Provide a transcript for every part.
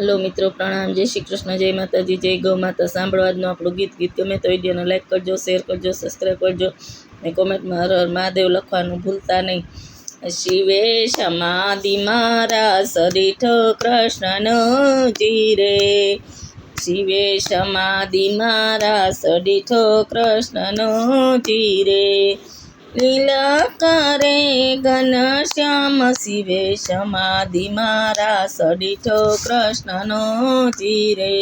Hello મિત્રો, પ્રણામ, જય શ્રી કૃષ્ણ, જય માતાજી, જય ગૌ માતા. સાંભળો આજનું આપણું ગીત ગમે તો વિડીયોને લાઈક કરજો, શેર કરજો, સબસ્ક્રાઈબ કરજો ને કોમેન્ટમાં હર હર મહાદેવ લખવાનું ભૂલતા નહીં. શિવે સમાધિ મારા સરીઠો કૃષ્ણનો જીરે, શિવે સમાધિ મારા સરીઠો કૃષ્ણનો જીરે, લીલા કરે ઘનશ્યામ શિવે સમાધિ મારા સડીઠો કૃષ્ણનો ચીરે,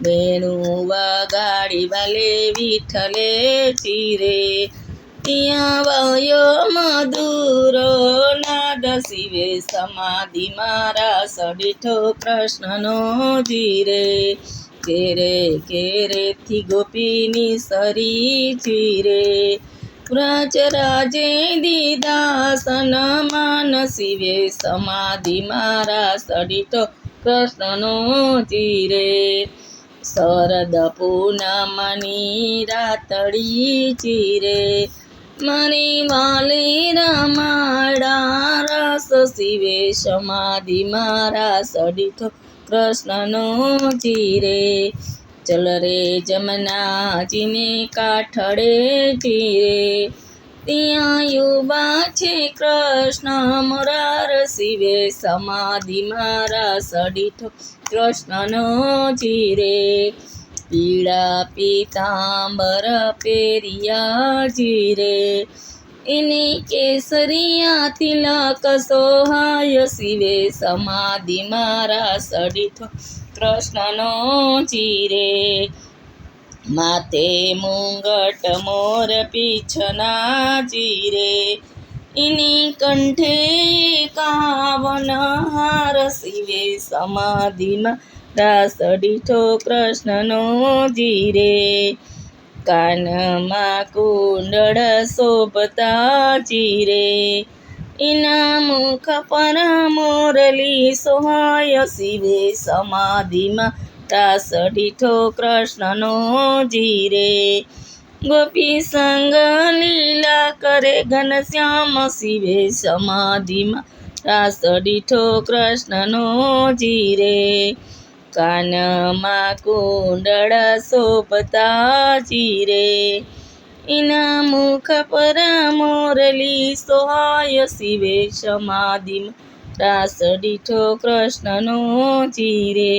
વેણું વગાડી વાલે વિઠ્ઠલે ચીરે, ત્યાં વયો મધુરો નાદ શિવે સમાધિ મારા સડીઠો કૃષ્ણનો ચીરે, કેરે કેરેથી ગોપીની સરી ચીરે, વ્રજ રાજે દીધા સન્માન શિવે સમાધિ મારા સડીઠો કૃષ્ણનો ચીરે, શરદ પૂનમની રાતડી ચીરે, મારી વાલી રમાડા રસ શિવે સમાધિ મારા સડીઠો કૃષ્ણનો ચીરે, ચલ રે જમનાજીને કાઠડે ચીરે, ત્યાં યુવા છે કૃષ્ણ મોરાર શિવે સમાધિ મારા સડીઠો કૃષ્ણનો ચીરે, પીળા પીતાંબર પેરિયા ચીરે, એની કેસરિયા તિલક સોહાય શિવે સમાધિ મારા સડીઠો કૃષ્ણનો ચીરે, માથે મુંગટ મોર પીછના ચીરે, એની કંઠે કાવન હાર શિવે સમાધિ મારા સડીઠો કૃષ્ણનો ચીરે, કાનમાં કુંડળ શોભતા ચીરે, એના મુખ પર મોરલી સોહાય શિવે સમાધિ મારા સડીઠો કૃષ્ણનો ચીરે, ગોપી સંગ લીલા કરે ઘનશ્યામ શિવે સમાધિ મારા સડીઠો કૃષ્ણનો ચીરે, કાનમાં કુંડળ શોભતા ચીરે, એના મુખ પર મોરલી સોહાય શિવે સમાધિ મારા સડીઠો કૃષ્ણનો ચીરે,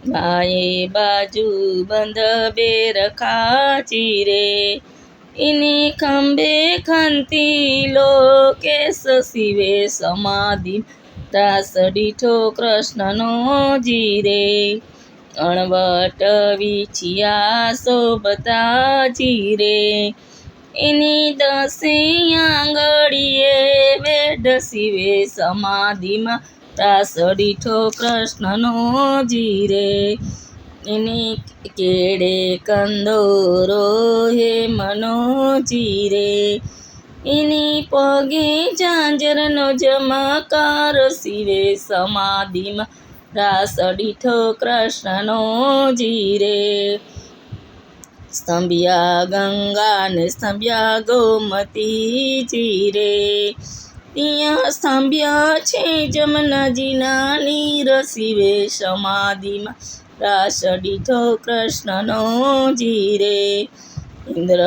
બાએ બાજુ બંધ બેરખા ચીરે, એને ખંભે ખંતી લોકેશ શિવે સમાધિ મારા સડીઠો કૃષ્ણનો ચીરે, અણવટ વિછિયા શોભતા ચીરે, એની દસે આંગળીએ વેઢ શિવે સમાધિ મારા સડીઠો કૃષ્ણનો ચીરે, એને કેળે કંદોરો હે મનો ચીરે, એની પગે ઝાંઝરનો જમકાર શિવે સમાધિ મારા સડીઠો કૃષ્ણનો ચીરે, સ્તંભ્યા ગંગા ને સ્તંભ્યા ગોમતી ચીરે, ત્યાં સ્તંભ્યા છે જમનાજીના નીર શિવે સમાધિ મારા સડીઠો કૃષ્ણનો ચીરે, ઇન્દ્ર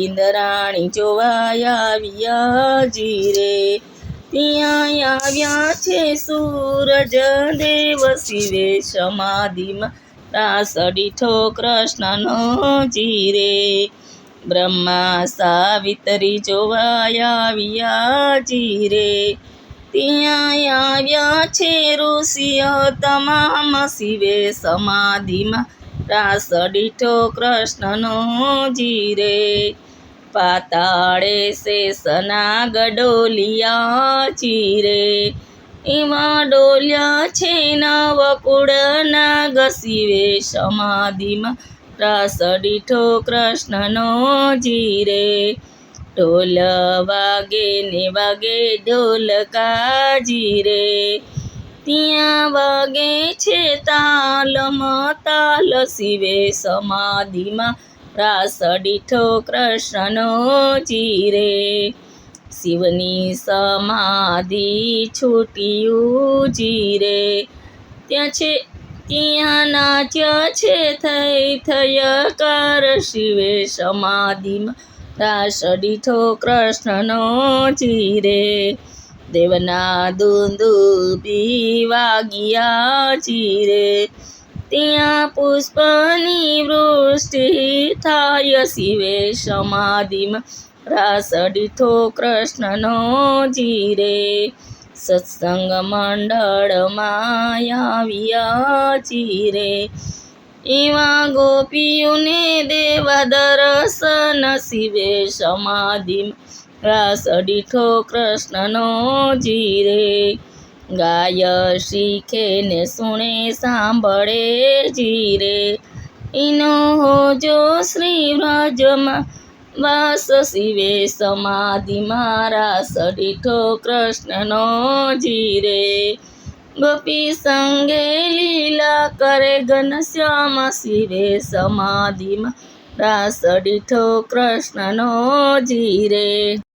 ઇન્દ્રાણી જોવા આવ્યા ચીરે, ત્યાં આવ્યા છે સૂરજ દેવ શિવે સમાધિ મારા સડીઠો કૃષ્ણનો ચીરે, બ્રહ્મા સાવિત્રી જોવા આવ્યા ચીરે, ત્યાં આવ્યા છે ઋષિઓ તમામ શિવે સમાધિ મારા સડીઠો કૃષ્ણનો ચીરે, પાતાળે શેષના ગડોલિયા ચીરે, એમાં ડોલ્યા છે નવકુળ નાગ શિવે સમાધિ મારા સડીઠો કૃષ્ણનો ચીરે, ઢોલ વાગે ને વાગે ઢોલકા ચીરે, ત્યાં વાગે છે તાલમ તાલ શિવે સમાધિ મારા સડીઠો કૃષ્ણનો ચીરે, શિવની સમાધિ છૂટી ઉજીરે, ત્યાં નાચ્ય છે થયકાર શિવે સમાધિમાં રાસ દીઠો કૃષ્ણનો ચીરે દેવના દુંદુભી વાગ્યા ચીરે ત્યાં પુષ્પની વૃષ્ટિ થાય શિવે સમાધિમાં રાસ દીઠો કૃષ્ણનો ચીરે સત્સંગ મંડળમાં આવ્યા ચીરે એવા ગોપીઓને દેવા દર્શન શિવે સમાધિમાં રાસ દીઠો કૃષ્ણનો ચીરે ગાય શીખે ને સુણે સાંભળે ચીરે એનો હોજો શ્રી વ્રજમાં વાસ શિવે સમાધિમાં રાસ દીઠો કૃષ્ણનો ચીરે ગોપી સંગે લીલા કરે ઘનશ્યામ શિવે સમાધિમાં રાસ દીઠો કૃષ્ણનો ચીરે